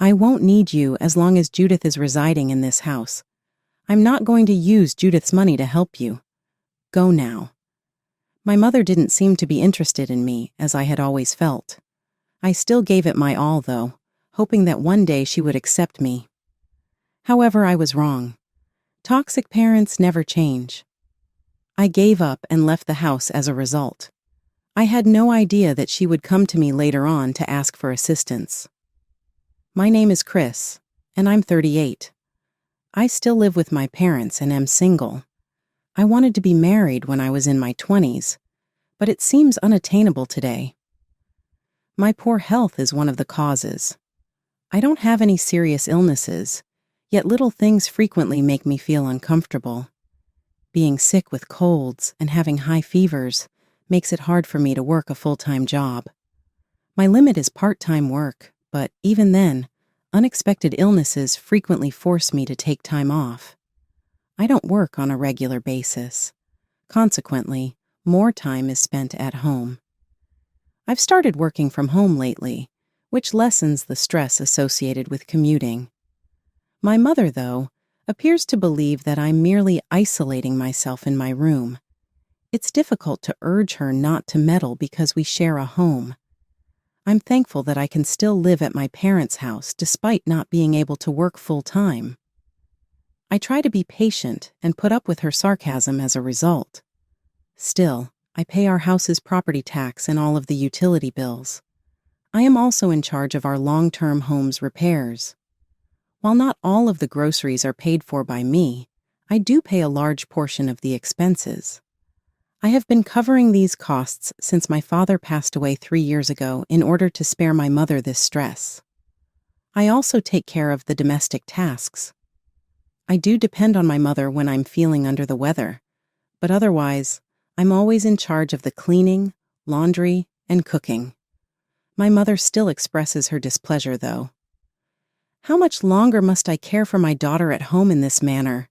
I won't need you as long as Judith is residing in this house. I'm not going to use Judith's money to help you. Go now. My mother didn't seem to be interested in me, as I had always felt. I still gave it my all, though, hoping that one day she would accept me. However, I was wrong. Toxic parents never change. I gave up and left the house as a result. I had no idea that she would come to me later on to ask for assistance. My name is Chris, and I'm 38. I still live with my parents and am single. I wanted to be married when I was in my 20s, but it seems unattainable today. My poor health is one of the causes. I don't have any serious illnesses, yet little things frequently make me feel uncomfortable. Being sick with colds and having high fevers makes it hard for me to work a full-time job. My limit is part-time work, but even then, unexpected illnesses frequently force me to take time off. I don't work on a regular basis. Consequently, more time is spent at home. I've started working from home lately, which lessens the stress associated with commuting. My mother, though, appears to believe that I'm merely isolating myself in my room. It's difficult to urge her not to meddle because we share a home. I'm thankful that I can still live at my parents' house despite not being able to work full-time. I try to be patient and put up with her sarcasm as a result. Still, I pay our house's property tax and all of the utility bills. I am also in charge of our long-term home's repairs. While not all of the groceries are paid for by me, I do pay a large portion of the expenses. I have been covering these costs since my father passed away 3 years ago in order to spare my mother this stress. I also take care of the domestic tasks. I do depend on my mother when I'm feeling under the weather, but otherwise, I'm always in charge of the cleaning, laundry, and cooking. My mother still expresses her displeasure, though. How much longer must I care for my daughter at home in this manner?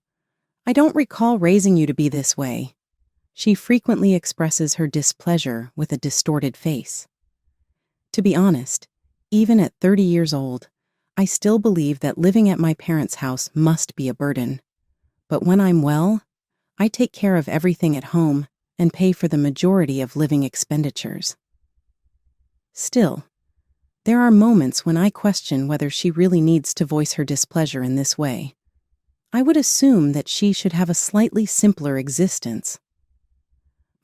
I don't recall raising you to be this way. She frequently expresses her displeasure with a distorted face. To be honest, even at 30 years old, I still believe that living at my parents' house must be a burden. But when I'm well, I take care of everything at home and pay for the majority of living expenditures. Still, there are moments when I question whether she really needs to voice her displeasure in this way. I would assume that she should have a slightly simpler existence.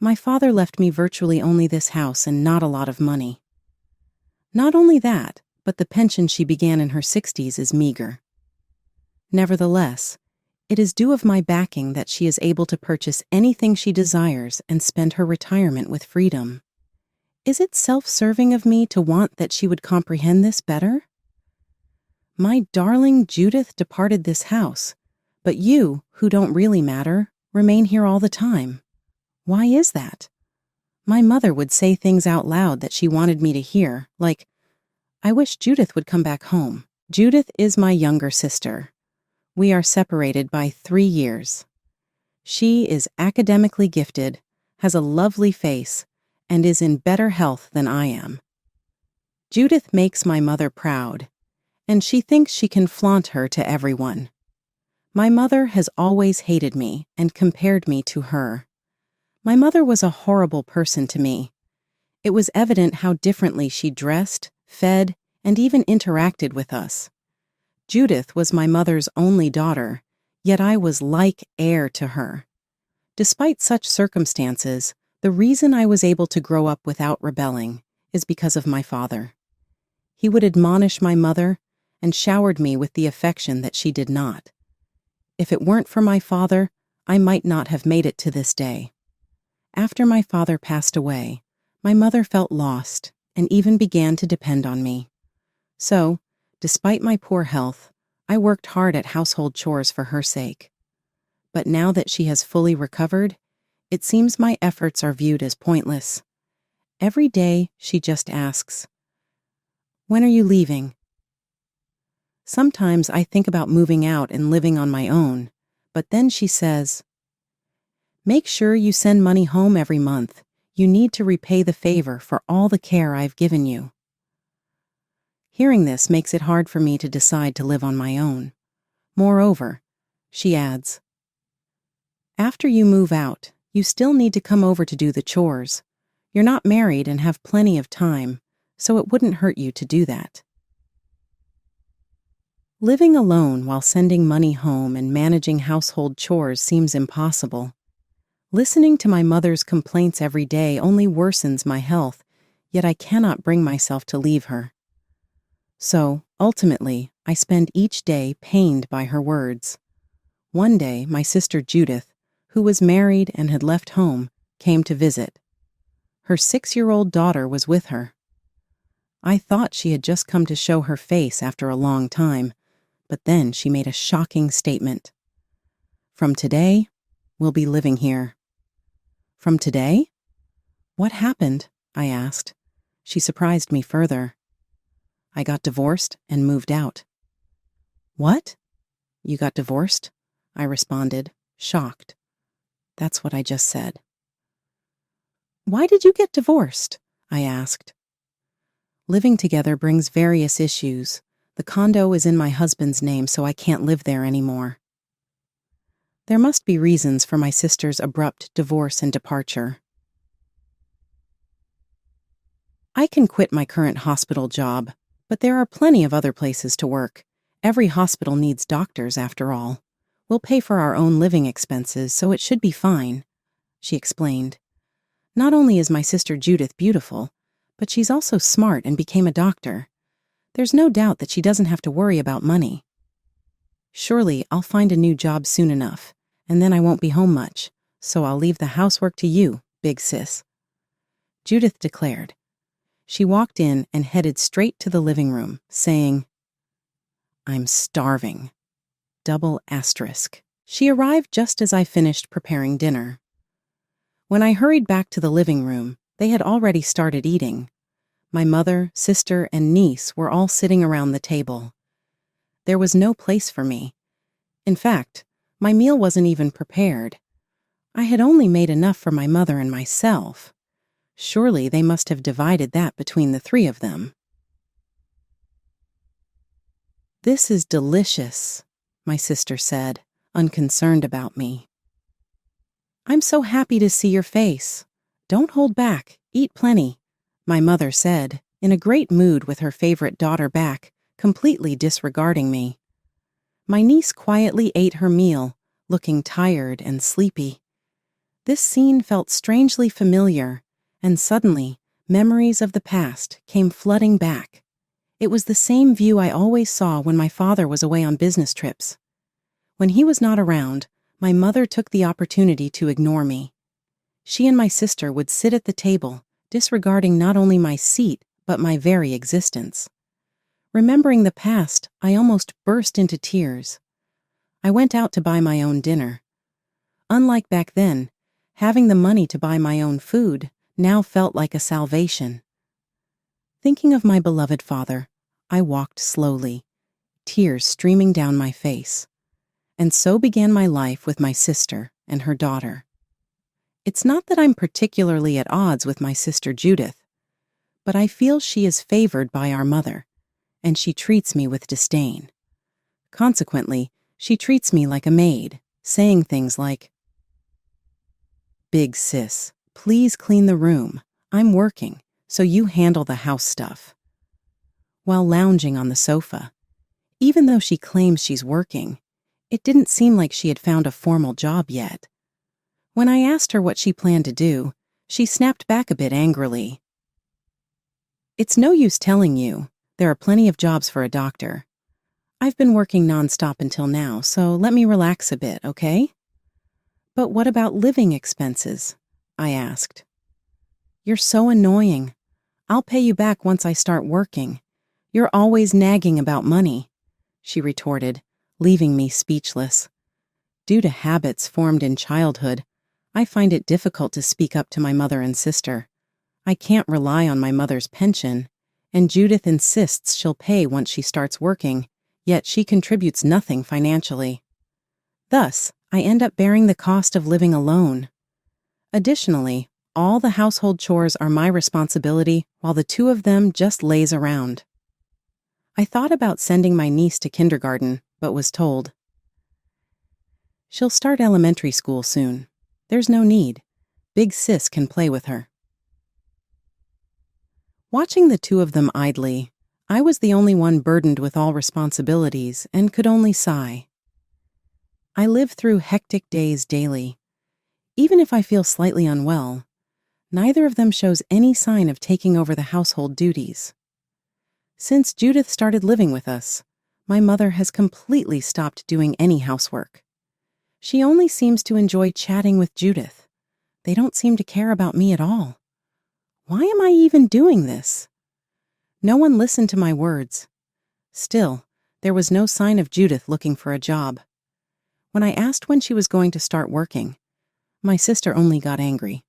My father left me virtually only this house and not a lot of money. Not only that, but the pension she began in her 60s is meager. Nevertheless, it is due of my backing that she is able to purchase anything she desires and spend her retirement with freedom. Is it self-serving of me to want that she would comprehend this better? My darling Judith departed this house, but you, who don't really matter, remain here all the time. Why is that? My mother would say things out loud that she wanted me to hear, like, "I wish Judith would come back home." Judith is my younger sister. We are separated by 3 years. She is academically gifted, has a lovely face, and is in better health than I am. Judith makes my mother proud, and she thinks she can flaunt her to everyone. My mother has always hated me and compared me to her. My mother was a horrible person to me. It was evident how differently she dressed, fed, and even interacted with us. Judith was my mother's only daughter, yet I was like heir to her. Despite such circumstances, the reason I was able to grow up without rebelling is because of my father. He would admonish my mother and showered me with the affection that she did not. If it weren't for my father, I might not have made it to this day. After my father passed away, my mother felt lost and even began to depend on me. So, despite my poor health, I worked hard at household chores for her sake. But now that she has fully recovered, it seems my efforts are viewed as pointless. Every day, she just asks, "When are you leaving?" Sometimes I think about moving out and living on my own, but then she says, "Make sure you send money home every month. You need to repay the favor for all the care I've given you." Hearing this makes it hard for me to decide to live on my own. Moreover, she adds, after you move out, you still need to come over to do the chores. You're not married and have plenty of time, so it wouldn't hurt you to do that. Living alone while sending money home and managing household chores seems impossible. Listening to my mother's complaints every day only worsens my health, yet I cannot bring myself to leave her. So, ultimately, I spend each day pained by her words. One day, my sister Judith, who was married and had left home, came to visit. Her 6-year-old daughter was with her. I thought she had just come to show her face after a long time, but then she made a shocking statement. From today, we'll be living here. From today? What happened? I asked. She surprised me further. I got divorced and moved out. What? You got divorced? I responded, shocked. That's what I just said. Why did you get divorced? I asked. Living together brings various issues. The condo is in my husband's name, so I can't live there anymore. There must be reasons for my sister's abrupt divorce and departure. I can quit my current hospital job, but there are plenty of other places to work. Every hospital needs doctors, after all. We'll pay for our own living expenses, so it should be fine, she explained. Not only is my sister Judith beautiful, but she's also smart and became a doctor. There's no doubt that she doesn't have to worry about money. Surely I'll find a new job soon enough, and then I won't be home much, so I'll leave the housework to you, Big Sis, Judith declared. She walked in and headed straight to the living room, saying, I'm starving. Double asterisk. She arrived just as I finished preparing dinner. When I hurried back to the living room, they had already started eating. My mother, sister, and niece were all sitting around the table. There was no place for me. In fact, my meal wasn't even prepared. I had only made enough for my mother and myself. Surely they must have divided that between the 3 of them. This is delicious, my sister said, unconcerned about me. I'm so happy to see your face. Don't hold back, eat plenty, my mother said, in a great mood with her favorite daughter back, completely disregarding me. My niece quietly ate her meal, looking tired and sleepy. This scene felt strangely familiar, and suddenly, memories of the past came flooding back. It was the same view I always saw when my father was away on business trips. When he was not around, my mother took the opportunity to ignore me. She and my sister would sit at the table, disregarding not only my seat, but my very existence. Remembering the past, I almost burst into tears. I went out to buy my own dinner. Unlike back then, having the money to buy my own food now felt like a salvation. Thinking of my beloved father, I walked slowly, tears streaming down my face. And so began my life with my sister and her daughter. It's not that I'm particularly at odds with my sister Judith, but I feel she is favored by our mother, and she treats me with disdain. Consequently, she treats me like a maid, saying things like, Big Sis, please clean the room. I'm working, so you handle the house stuff. While lounging on the sofa, even though she claims she's working, it didn't seem like she had found a formal job yet. When I asked her what she planned to do, she snapped back a bit angrily. It's no use telling you. There are plenty of jobs for a doctor. I've been working nonstop until now, so let me relax a bit, okay? But what about living expenses? I asked. You're so annoying. I'll pay you back once I start working. You're always nagging about money, she retorted, leaving me speechless. Due to habits formed in childhood, I find it difficult to speak up to my mother and sister. I can't rely on my mother's pension, and Judith insists she'll pay once she starts working, yet she contributes nothing financially. Thus, I end up bearing the cost of living alone. Additionally, all the household chores are my responsibility while the 2 of them just laze around. I thought about sending my niece to kindergarten, but was told, "She'll start elementary school soon. There's no need. Big Sis can play with her." Watching the two of them idly, I was the only one burdened with all responsibilities and could only sigh. I live through hectic days daily. Even if I feel slightly unwell, neither of them shows any sign of taking over the household duties. Since Judith started living with us, my mother has completely stopped doing any housework. She only seems to enjoy chatting with Judith. They don't seem to care about me at all. Why am I even doing this? No one listened to my words. Still, there was no sign of Judith looking for a job. When I asked when she was going to start working, my sister only got angry,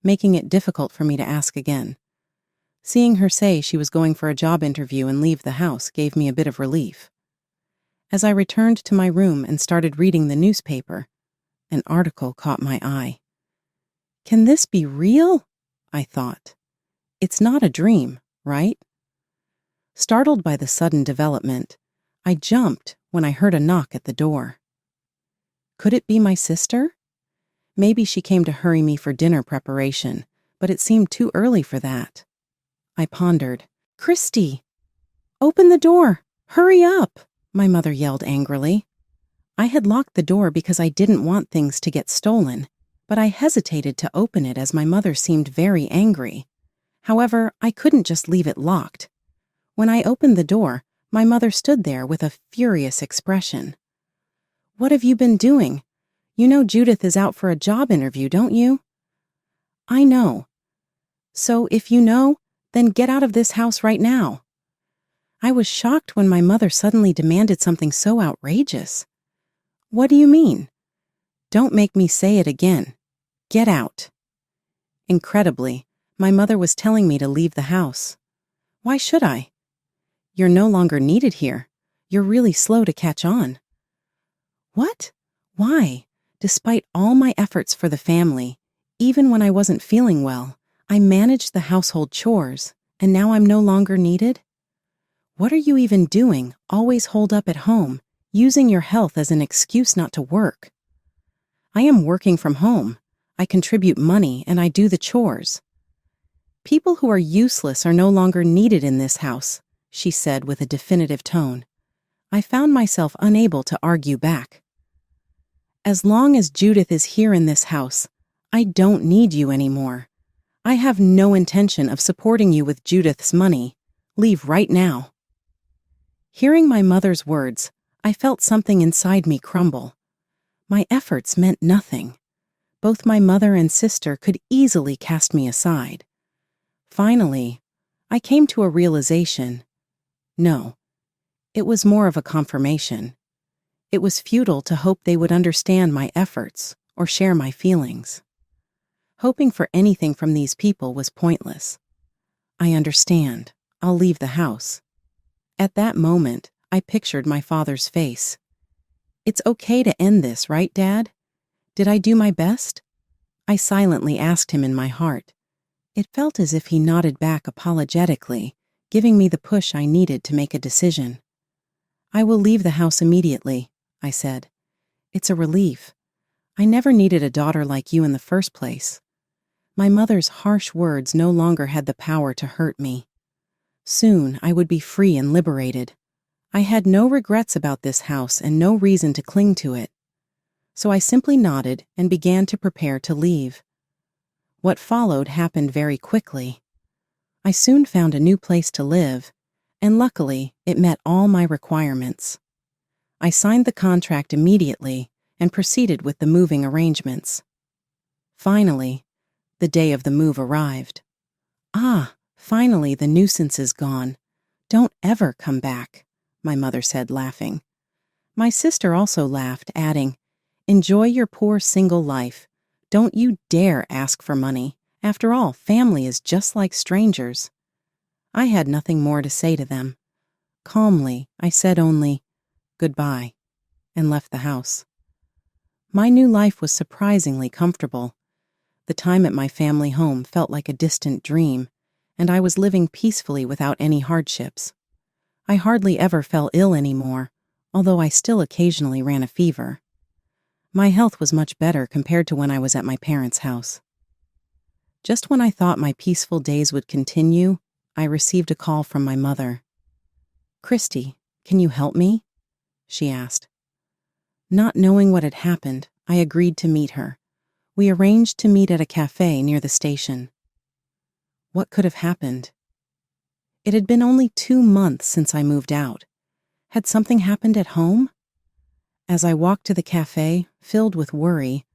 making it difficult for me to ask again. Seeing her say she was going for a job interview and leave the house gave me a bit of relief. As I returned to my room and started reading the newspaper, an article caught my eye. Can this be real? I thought. It's not a dream, right? Startled by the sudden development, I jumped when I heard a knock at the door. Could it be my sister? Maybe she came to hurry me for dinner preparation, but it seemed too early for that. I pondered. "Christy, open the door! Hurry up!" my mother yelled angrily. I had locked the door because I didn't want things to get stolen, but I hesitated to open it as my mother seemed very angry. However, I couldn't just leave it locked. When I opened the door, my mother stood there with a furious expression. "What have you been doing? You know Judith is out for a job interview, don't you?" "I know." "So if you know, then get out of this house right now." I was shocked when my mother suddenly demanded something so outrageous. "What do you mean?" "Don't make me say it again. Get out." Incredibly, my mother was telling me to leave the house. Why should I? "You're no longer needed here. You're really slow to catch on." What? Why? Despite all my efforts for the family, even when I wasn't feeling well, I managed the household chores, and now I'm no longer needed? What are you even doing, always holed up at home, using your health as an excuse not to work? I am working from home. I contribute money and I do the chores. People who are useless are no longer needed in this house, she said with a definitive tone. I found myself unable to argue back. As long as Judith is here in this house, I don't need you anymore. I have no intention of supporting you with Judith's money. Leave right now. Hearing my mother's words, I felt something inside me crumble. My efforts meant nothing. Both my mother and sister could easily cast me aside. Finally, I came to a realization. No, it was more of a confirmation. It was futile to hope they would understand my efforts or share my feelings. Hoping for anything from these people was pointless. I understand. I'll leave the house. At that moment, I pictured my father's face. It's okay to end this, right, Dad? Did I do my best? I silently asked him in my heart. It felt as if he nodded back apologetically, giving me the push I needed to make a decision. I will leave the house immediately, I said. It's a relief. I never needed a daughter like you in the first place. My mother's harsh words no longer had the power to hurt me. Soon I would be free and liberated. I had no regrets about this house and no reason to cling to it. So I simply nodded and began to prepare to leave. What followed happened very quickly. I soon found a new place to live, and luckily it met all my requirements. I signed the contract immediately and proceeded with the moving arrangements. Finally, the day of the move arrived. Finally the nuisance is gone. Don't ever come back, my mother said, laughing. My sister also laughed, adding, Enjoy your poor single life. Don't you dare ask for money. After all, family is just like strangers. I had nothing more to say to them. Calmly, I said only, goodbye, and left the house. My new life was surprisingly comfortable. The time at my family home felt like a distant dream, and I was living peacefully without any hardships. I hardly ever fell ill anymore, although I still occasionally ran a fever. My health was much better compared to when I was at my parents' house. Just when I thought my peaceful days would continue, I received a call from my mother. "Christy, can you help me?" she asked. Not knowing what had happened, I agreed to meet her. We arranged to meet at a cafe near the station. What could have happened? It had been only 2 months since I moved out. Had something happened at home? As I walked to the cafe, filled with worry,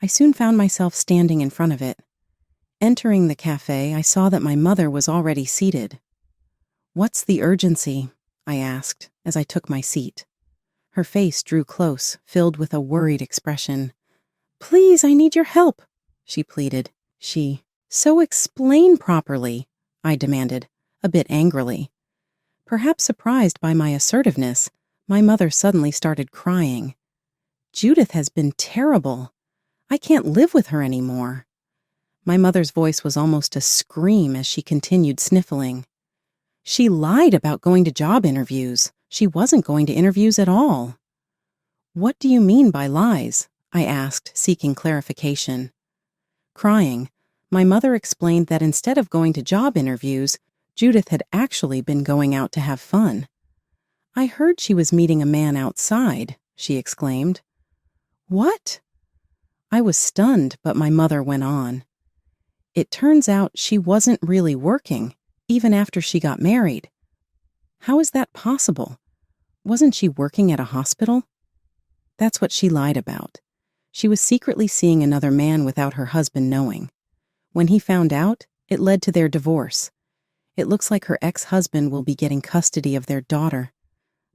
I soon found myself standing in front of it. Entering the cafe, I saw that my mother was already seated. "What's the urgency?" I asked as I took my seat. Her face drew close, filled with a worried expression. "Please, I need your help," she pleaded. "So explain properly," I demanded, a bit angrily. Perhaps surprised by my assertiveness, my mother suddenly started crying. "Judith has been terrible. I can't live with her anymore." My mother's voice was almost a scream as she continued sniffling. "She lied about going to job interviews. She wasn't going to interviews at all." "What do you mean by lies?" I asked, seeking clarification. Crying, my mother explained that instead of going to job interviews, Judith had actually been going out to have fun. "I heard she was meeting a man outside," she exclaimed. "What?" I was stunned, but my mother went on. "It turns out she wasn't really working, even after she got married." "How is that possible? Wasn't she working at a hospital?" "That's what she lied about. She was secretly seeing another man without her husband knowing. When he found out, it led to their divorce. It looks like her ex-husband will be getting custody of their daughter.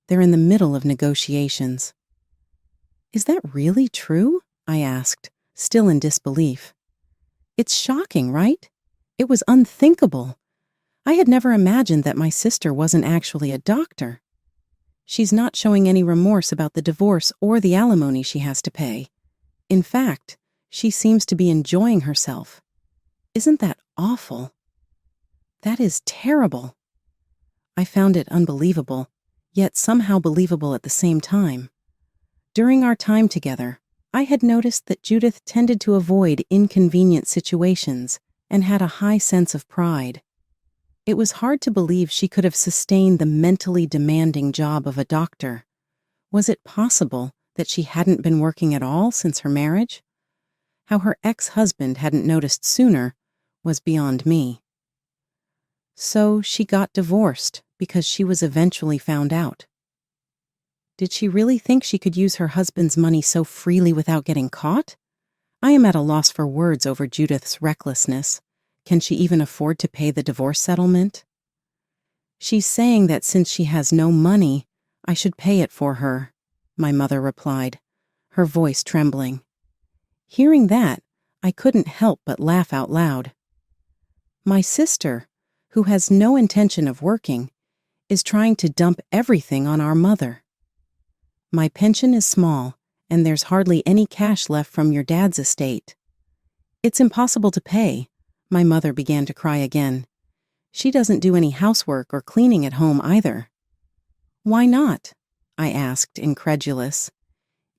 They're in the middle of negotiations." "Is that really true?" I asked, still in disbelief. "It's shocking, right? It was unthinkable. I had never imagined that my sister wasn't actually a doctor. She's not showing any remorse about the divorce or the alimony she has to pay. In fact, she seems to be enjoying herself. Isn't that awful?" "That is terrible." I found it unbelievable, yet somehow believable at the same time. During our time together, I had noticed that Judith tended to avoid inconvenient situations and had a high sense of pride. It was hard to believe she could have sustained the mentally demanding job of a doctor. Was it possible that she hadn't been working at all since her marriage? How her ex-husband hadn't noticed sooner was beyond me. So she got divorced because she was eventually found out. Did she really think she could use her husband's money so freely without getting caught? I am at a loss for words over Judith's recklessness. Can she even afford to pay the divorce settlement? "She's saying that since she has no money, I should pay it for her," my mother replied, her voice trembling. Hearing that, I couldn't help but laugh out loud. My sister, who has no intention of working, is trying to dump everything on our mother. "My pension is small, and there's hardly any cash left from your dad's estate. It's impossible to pay." My mother began to cry again. "She doesn't do any housework or cleaning at home either." "Why not?" I asked, incredulous.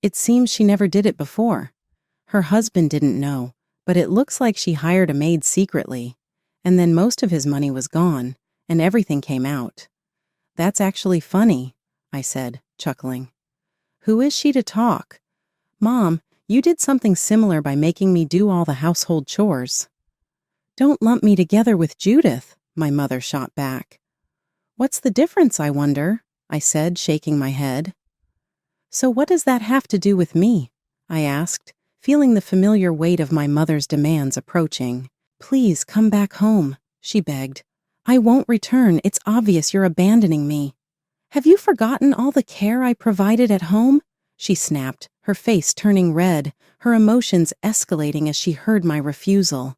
"It seems she never did it before. Her husband didn't know, but it looks like she hired a maid secretly, and then most of his money was gone, and everything came out." "That's actually funny," I said, chuckling. "Who is she to talk? Mom, you did something similar by making me do all the household chores." "Don't lump me together with Judith," my mother shot back. "What's the difference, I wonder?" I said, shaking my head. "So what does that have to do with me?" I asked, feeling the familiar weight of my mother's demands approaching. "Please come back home," she begged. "I won't return. It's obvious you're abandoning me." "Have you forgotten all the care I provided at home?" she snapped, her face turning red, her emotions escalating as she heard my refusal.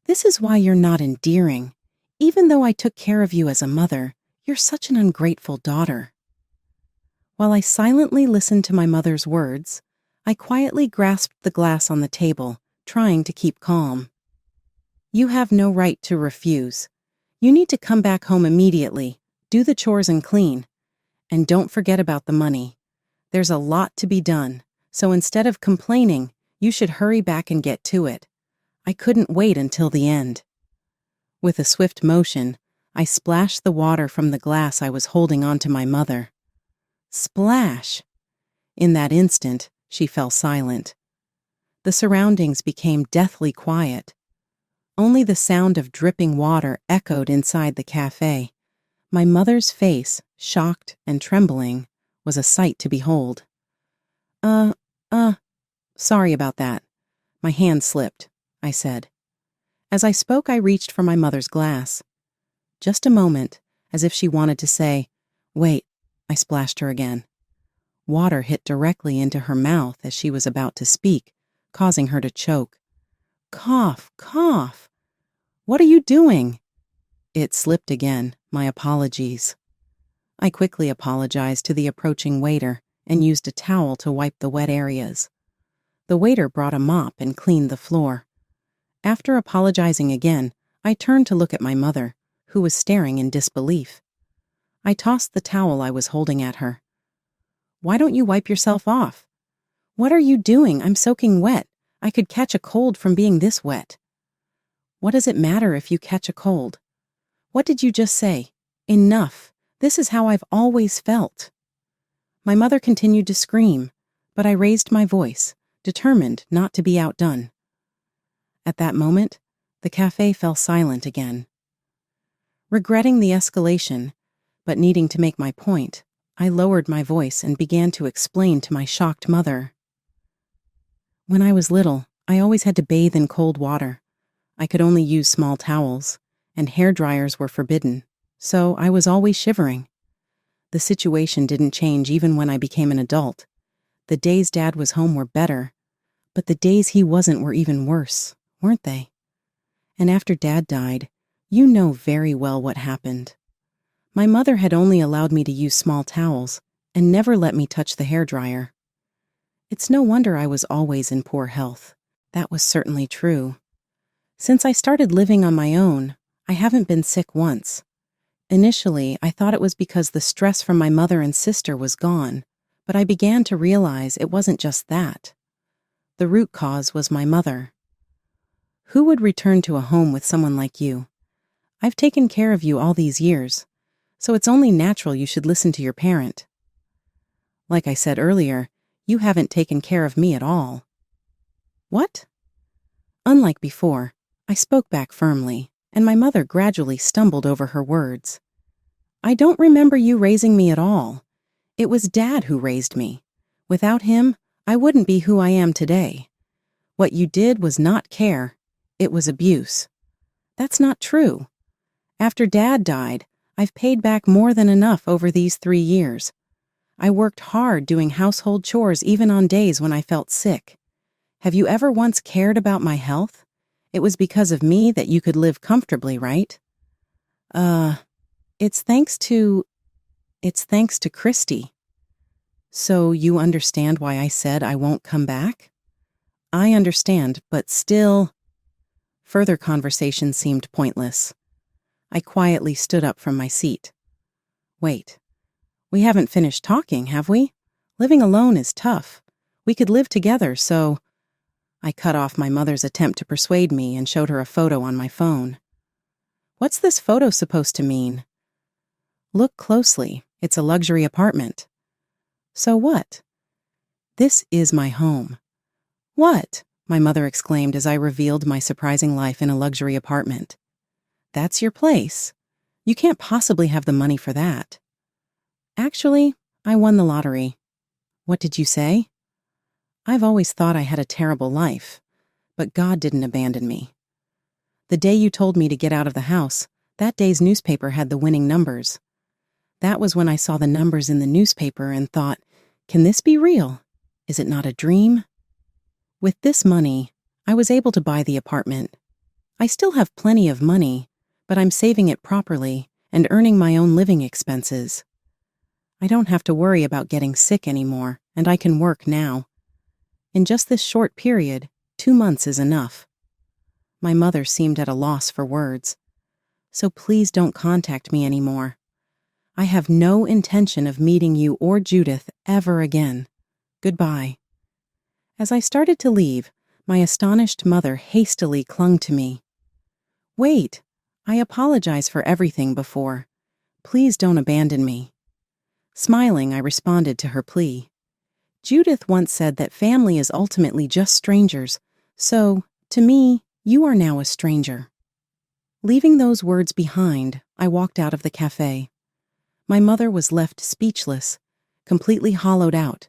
"This is why you're not endearing. Even though I took care of you as a mother, you're such an ungrateful daughter." While I silently listened to my mother's words, I quietly grasped the glass on the table, trying to keep calm. "You have no right to refuse. You need to come back home immediately, do the chores and clean. And don't forget about the money. There's a lot to be done, so instead of complaining, you should hurry back and get to it. I couldn't wait until the end. With a swift motion, I splashed the water from the glass I was holding onto my mother. Splash! In that instant, she fell silent. The surroundings became deathly quiet. Only the sound of dripping water echoed inside the cafe. My mother's face, shocked and trembling, was a sight to behold. Sorry about that. My hand slipped, I said. As I spoke, I reached for my mother's glass. Just a moment, as if she wanted to say, "Wait," I splashed her again. Water hit directly into her mouth as she was about to speak, causing her to choke. Cough, cough. What are you doing? It slipped again. My apologies. I quickly apologized to the approaching waiter and used a towel to wipe the wet areas. The waiter brought a mop and cleaned the floor. After apologizing again, I turned to look at my mother, who was staring in disbelief. I tossed the towel I was holding at her. "Why don't you wipe yourself off?" "What are you doing? I'm soaking wet. I could catch a cold from being this wet." "What does it matter if you catch a cold?" "What did you just say? Enough. This is how I've always felt." My mother continued to scream, but I raised my voice, determined not to be outdone. At that moment, the cafe fell silent again. Regretting the escalation, but needing to make my point, I lowered my voice and began to explain to my shocked mother. When I was little, I always had to bathe in cold water. I could only use small towels, and hair dryers were forbidden, so I was always shivering. The situation didn't change even when I became an adult. The days Dad was home were better, but the days he wasn't were even worse, weren't they? And after Dad died, you know very well what happened. My mother had only allowed me to use small towels and never let me touch the hairdryer. It's no wonder I was always in poor health. That was certainly true. Since I started living on my own, I haven't been sick once. Initially, I thought it was because the stress from my mother and sister was gone, but I began to realize it wasn't just that. The root cause was my mother. Who would return to a home with someone like you? I've taken care of you all these years, so it's only natural you should listen to your parent. Like I said earlier, you haven't taken care of me at all. What? Unlike before, I spoke back firmly, and my mother gradually stumbled over her words. I don't remember you raising me at all. It was Dad who raised me. Without him, I wouldn't be who I am today. What you did was not care. It was abuse. That's not true. After Dad died, I've paid back more than enough over these 3 years. I worked hard doing household chores even on days when I felt sick. Have you ever once cared about my health? It was because of me that you could live comfortably, right? It's thanks to Christy. So you understand why I said I won't come back? I understand, but still... Further conversation seemed pointless. I quietly stood up from my seat. Wait, we haven't finished talking, have we? Living alone is tough. We could live together, so... I cut off my mother's attempt to persuade me and showed her a photo on my phone. What's this photo supposed to mean? Look closely. It's a luxury apartment. So what? This is my home. What? My mother exclaimed as I revealed my surprising life in a luxury apartment. That's your place. You can't possibly have the money for that. Actually, I won the lottery. What did you say? I've always thought I had a terrible life, but God didn't abandon me. The day you told me to get out of the house, that day's newspaper had the winning numbers. That was when I saw the numbers in the newspaper and thought, can this be real? Is it not a dream? With this money, I was able to buy the apartment. I still have plenty of money, but I'm saving it properly and earning my own living expenses. I don't have to worry about getting sick anymore, and I can work now. In just this short period, 2 months is enough. My mother seemed at a loss for words. So please don't contact me anymore. I have no intention of meeting you or Judith ever again. Goodbye." As I started to leave, my astonished mother hastily clung to me. "Wait, I apologize for everything before. Please don't abandon me." Smiling, I responded to her plea. "Judith once said that family is ultimately just strangers, so, to me, you are now a stranger." Leaving those words behind, I walked out of the cafe. My mother was left speechless, completely hollowed out.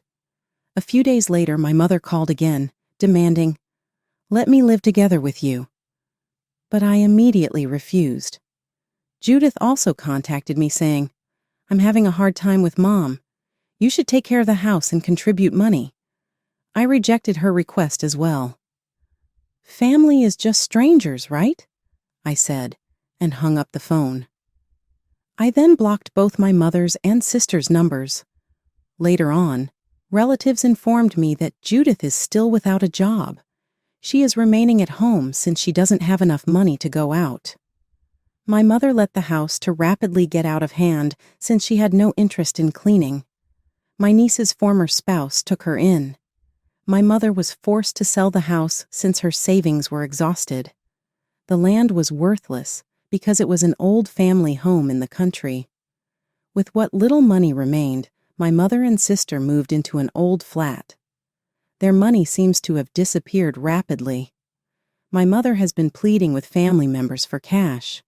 A few days later, my mother called again, demanding, "Let me live together with you." But I immediately refused. Judith also contacted me saying, "I'm having a hard time with Mom. You should take care of the house and contribute money." I rejected her request as well. "Family is just strangers, right?" I said, and hung up the phone. I then blocked both my mother's and sister's numbers. Later on, relatives informed me that Judith is still without a job. She is remaining at home since she doesn't have enough money to go out. My mother let the house to rapidly get out of hand since she had no interest in cleaning. My niece's former spouse took her in. My mother was forced to sell the house since her savings were exhausted. The land was worthless because it was an old family home in the country. With what little money remained, my mother and sister moved into an old flat. Their money seems to have disappeared rapidly. My mother has been pleading with family members for cash.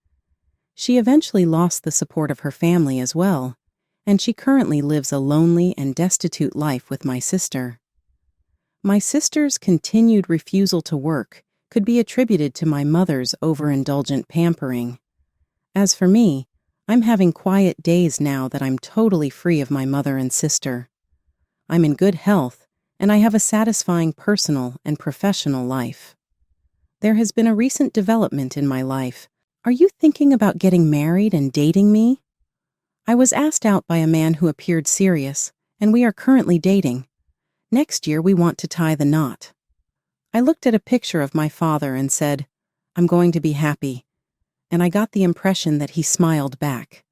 She eventually lost the support of her family as well, and she currently lives a lonely and destitute life with my sister. My sister's continued refusal to work could be attributed to my mother's overindulgent pampering. As for me, I'm having quiet days now that I'm totally free of my mother and sister. I'm in good health, and I have a satisfying personal and professional life. There has been a recent development in my life. Are you thinking about getting married and dating me? I was asked out by a man who appeared serious, and we are currently dating. Next year we want to tie the knot. I looked at a picture of my father and said, "I'm going to be happy," and I got the impression that he smiled back.